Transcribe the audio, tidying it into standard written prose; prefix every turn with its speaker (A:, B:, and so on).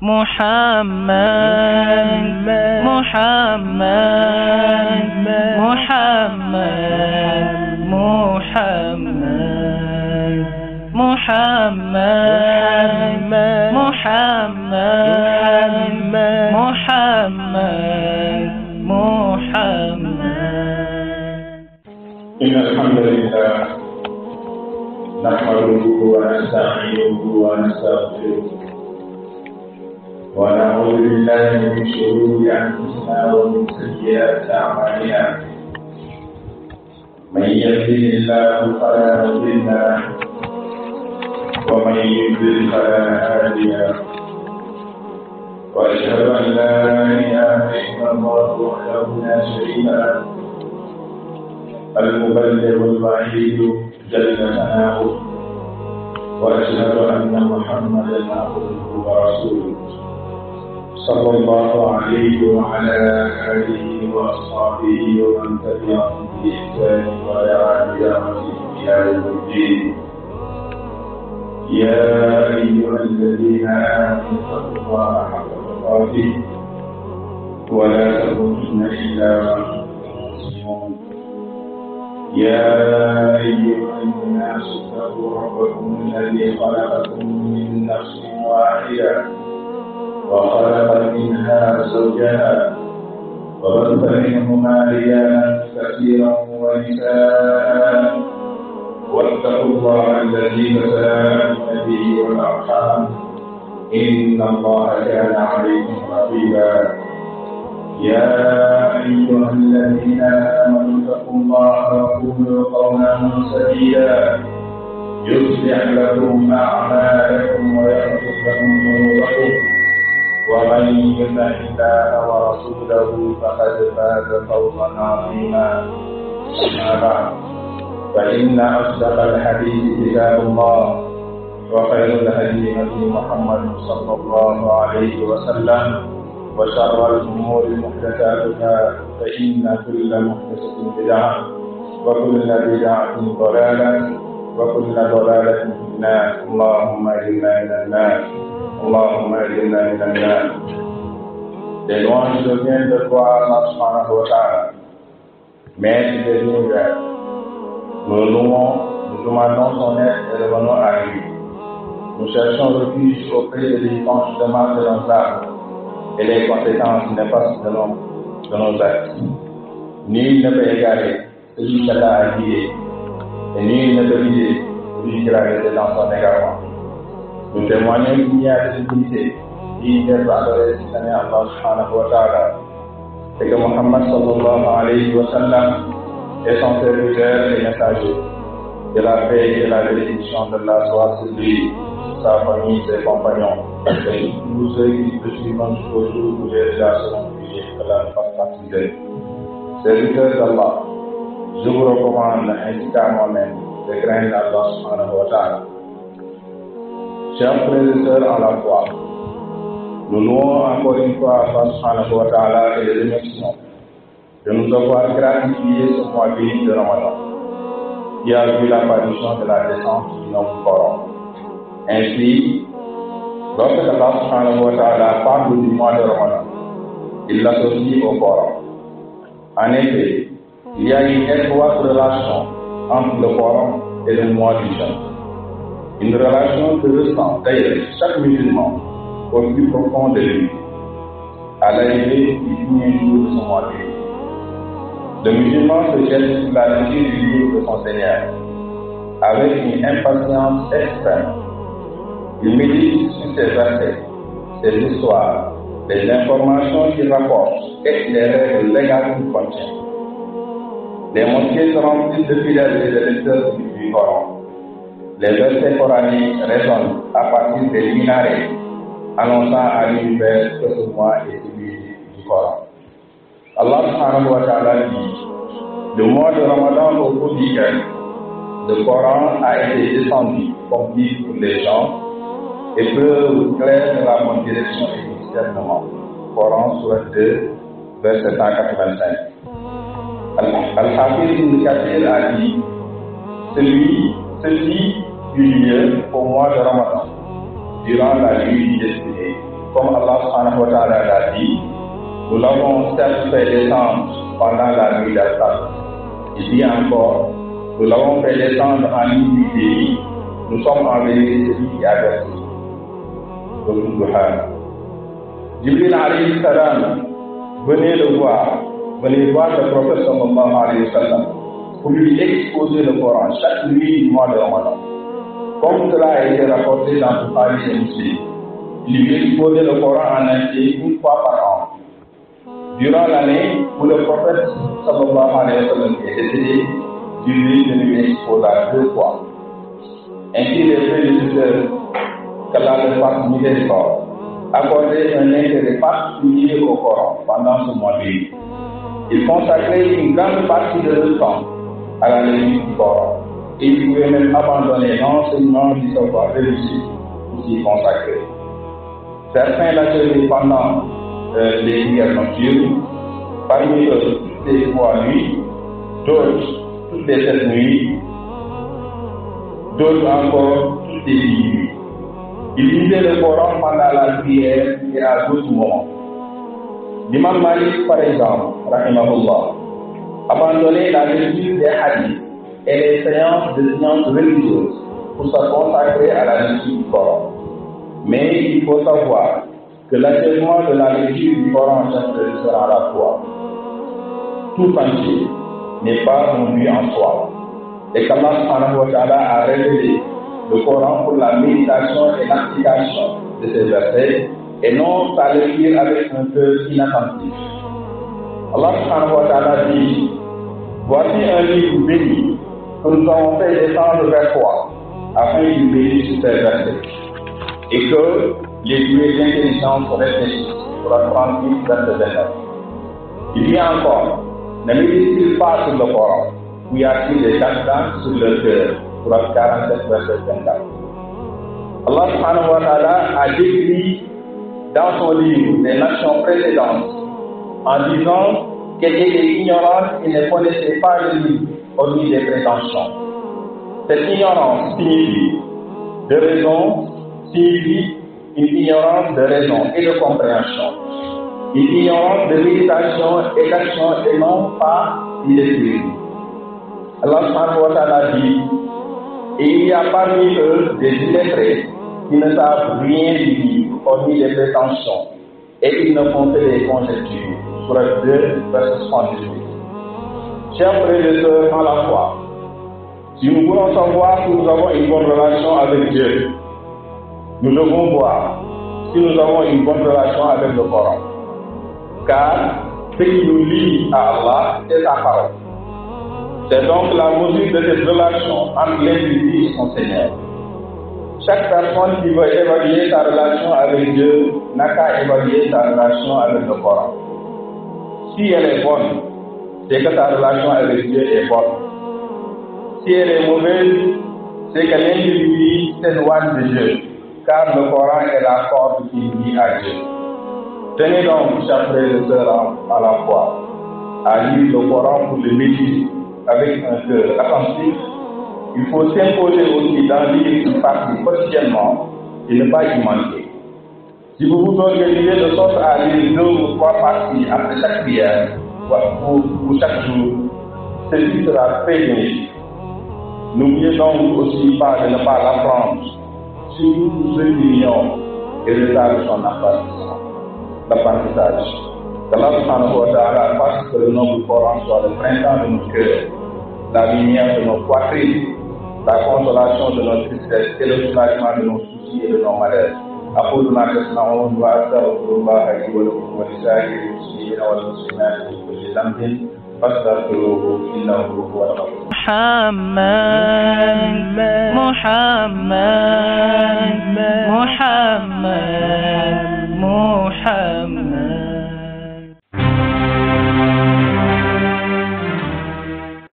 A: محمد محمد محمد محمد محمد محمد محمد محمد.
B: إن الحمد لله نحمده ونستعينه ونستغفره ونعوذ بالله من شرور أنفسنا ومن سيئات أعمالنا. من يهده الله فلا مضل له ومن يضلل فلا هادي له. وأشهد أن لا إله إلا الله وحده لا شريك له المبلغ الوحيد جل ثناؤه. وأشهد أن محمدا عبده ورسوله صلى الله عليه وعلى آله وأصحابه ومن تبعهم بإحسان ودعا بدعوته إلى يوم الدين. يا أيها الذين آمنوا اتقوا الله حق تقاته ولا تموتن إلا وأنتم مسلمون. يا أيها الناس اتقوا ربكم الذي خلقكم من نفس واحدة وخلق منها زوجها وبث منهما رجالا كثيرا ونساء واتقوا الله الذي تساءلون به والأرحام إن الله كان عليكم رقيبا. يا أيها الذين آمنوا اتقوا الله وقولوا قولا سديدا يصلح لكم أعمالكم ويغفر لكم ذنوبكم ومن يطع الله ورسوله فقد فاز فوزا عظيما. أما بعد فإن أصدق الحديث كتاب الله وخير الهدي هدي محمد صلى الله عليه وسلم وشر الأمور محدثاتها فإن كل محدثة بدعة وكل بدعة ضلالة وكل ضلالة في النار. اللهم أجرنا من النار. اللهم أجرنا من النار. Les louanges deviennent de toi, Allah subhanahu wa ta'ala, maître des univers. Nous louons, nous demandons son aide et revenons à lui. Nous cherchons refuge auprès de l'épanchement de nos âmes et les conséquences néfastes de nos actes. Nul ne peut égarer celui qui l'a guidé, et nul ne peut guider celui qui l'a laissé dans son égarement. Nous témoignons qu'il n'y a de dignité, ni d'être adoré si ce n'est Allah subhanahu wa ta'ala, et que Muhammad sallallahu alayhi wa sallam est son serviteur et messager. Que la paix et la bénédiction de Allah soient sur lui, sa famille, ses compagnons, et tous ceux qui le suivent jusqu'au jour où les gens seront jugés, que la fasse partie d'eux. Serviteurs d'Allah, je vous recommande ainsi qu'à moi-même de craindre Allah subhanahu wa ta'ala. Chers frères et sœurs en la foi, nous louons encore une fois Allah subhanahu wa ta'ala et les remercions de nous avoir gratifié ce mois béni de Ramadan, qui a vu l'apparition de la descente du nom du Coran. Ainsi, lorsque Allah subhanahu wa ta'ala parle du mois de Ramadan, il l'associe au Coran. En effet, il y a une étroite relation entre le Coran et le mois du jeûne. Une relation que ressent d'ailleurs chaque musulman au plus profond de lui, à l'arrivée du premier jour de son mois béni. Le musulman se jette sur la lecture du livre de son Seigneur avec une impatience extrême. Il médite sur ses versets, ses histoires, les informations qu'il rapporte et les règles légales qu'il contient. Les mosquées se remplissent de fidèles et de lecteurs du Coran. Les versets coraniques résonnent à partir des minarets, annonçant à l'univers que ce mois est celui du Coran. Allah subhanahu wa ta'ala dit: le mois de Ramadan au cours duquel le Coran a été descendu comme guide pour les gens et preuve claire de la bonne direction et du discernement. Coran surat 2 verset 185. Al-Hafiz ibn Kathir a dit: ceci eut lieu au mois de Ramadan, durant la nuit destinée, comme Allah subhanahu wa ta'ala l'a dit, nous l'avons certes fait descendre pendant la nuit d'Asaf. Il dit encore, nous l'avons fait descendre en une nuit pays, nous sommes envoyés celui qui avertit. Jibril alayhi salam, venez le voir le prophète sallallahu alayhi wa sallam pour lui exposer le Coran chaque nuit du mois de Ramadan. Comme cela a été rapporté dans Bukhari et Muslim, il lui exposait le Coran en entier une fois par an. Durant l'année où le prophète sallallahu alayhi wa sallam est décédé, Jibril lui exposa 2 fois. Ainsi, les prédécesseurs qu'Allah le fasse miséricorde accordaient un intérêt particulier au Coran pendant ce mois de juillet. Ils consacraient une grande partie de leur temps à la lecture du Coran et ils pouvaient même abandonner l'enseignement du savoir religieux pour s'y consacrer. Certains l'achevaient pendant les prières nocturnes, parmi eux toutes les 3 nuits, d'autres toutes les 7 nuits, d'autres encore toutes les 10 nuits. Ils lisaient le Coran pendant la prière et à d'autres moments. L'imam Malik, par exemple, rahimahullah, abandonnait la lecture des hadiths et les séances de sciences religieuses pour se consacrer à la lecture du Coran. Mais il faut savoir que l'achèvement de la lecture du Coran chaque frère à la fois, tout entier, n'est pas un but en soi. Et qu'Allah subhanahu wa ta'ala a révélé le Coran pour la méditation et l'application de ces versets et non à le lire avec un cœur inattentif. Allah subhanahu wa ta'ala dit: voici un livre béni que nous avons fait descendre vers toi afin qu'il bénisse ces versets et que les yeux d'intelligence réfléchissent pour apprendre une verset d'elle. Il dit encore: ne médite-t-il pas sur le Coran où y a-t-il des jardins sur le cœur pour 47 versets 24. Allah subhanahu wa ta'ala a décrit dans son livre des nations précédentes en disant qu'elles étaient ignorantes et ne connaissaient pas le livre hormis des prétentions. Cette ignorance signifie une ignorance de raison et de compréhension, une ignorance de méditation et d'action et non pas d'idée. Allah subhanahu wa ta'ala dit: et il y a parmi eux des illettrés qui ne savent rien du livre, hormis les prétentions, et ils ne font que des conjectures. Sourate 2, verset 78. Chers frères et sœurs en la foi, si nous voulons savoir si nous avons une bonne relation avec Dieu, nous devons voir si nous avons une bonne relation avec le Coran. Car ce qui nous lie à Allah, c'est sa parole. C'est donc la mesure de cette relation entre l'individu et son Seigneur. Chaque personne qui veut évaluer sa relation avec Dieu n'a qu'à évaluer sa relation avec le Coran. Si elle est bonne, c'est que sa relation avec Dieu est bonne. Si elle est mauvaise, c'est que l'individu s'éloigne de Dieu, car le Coran est la corde qui lie à Dieu. Tenez donc, chers frères et sœurs à la foi, à lire le Coran pour le méditer avec un cœur attentif. Il faut s'imposer aussi d'en lire une partie quotidiennement et ne pas y manquer. Si vous vous organisez de sorte à lire 2 ou 3 parties après chaque prière ou chaque jour, ceci sera très bénéfique. N'oubliez donc aussi pas de ne pas l'apprendre, surtout pour ceux qui ignorent et retardent son apprentissage. Qu'Allah subhanahu wa ta'ala fasse que le nom du Coran soit le printemps de nos cœurs, la lumière de nos poitrines, la consolation de nos tristesses et le soulagement de nos soucis et de nos malheurs. أقول ما تسمعون وأستغفر الله لي ولكم ولسائر المسلمين والمسلمات من كل ذنب فاستغفروه إنه هو الغفور. محمد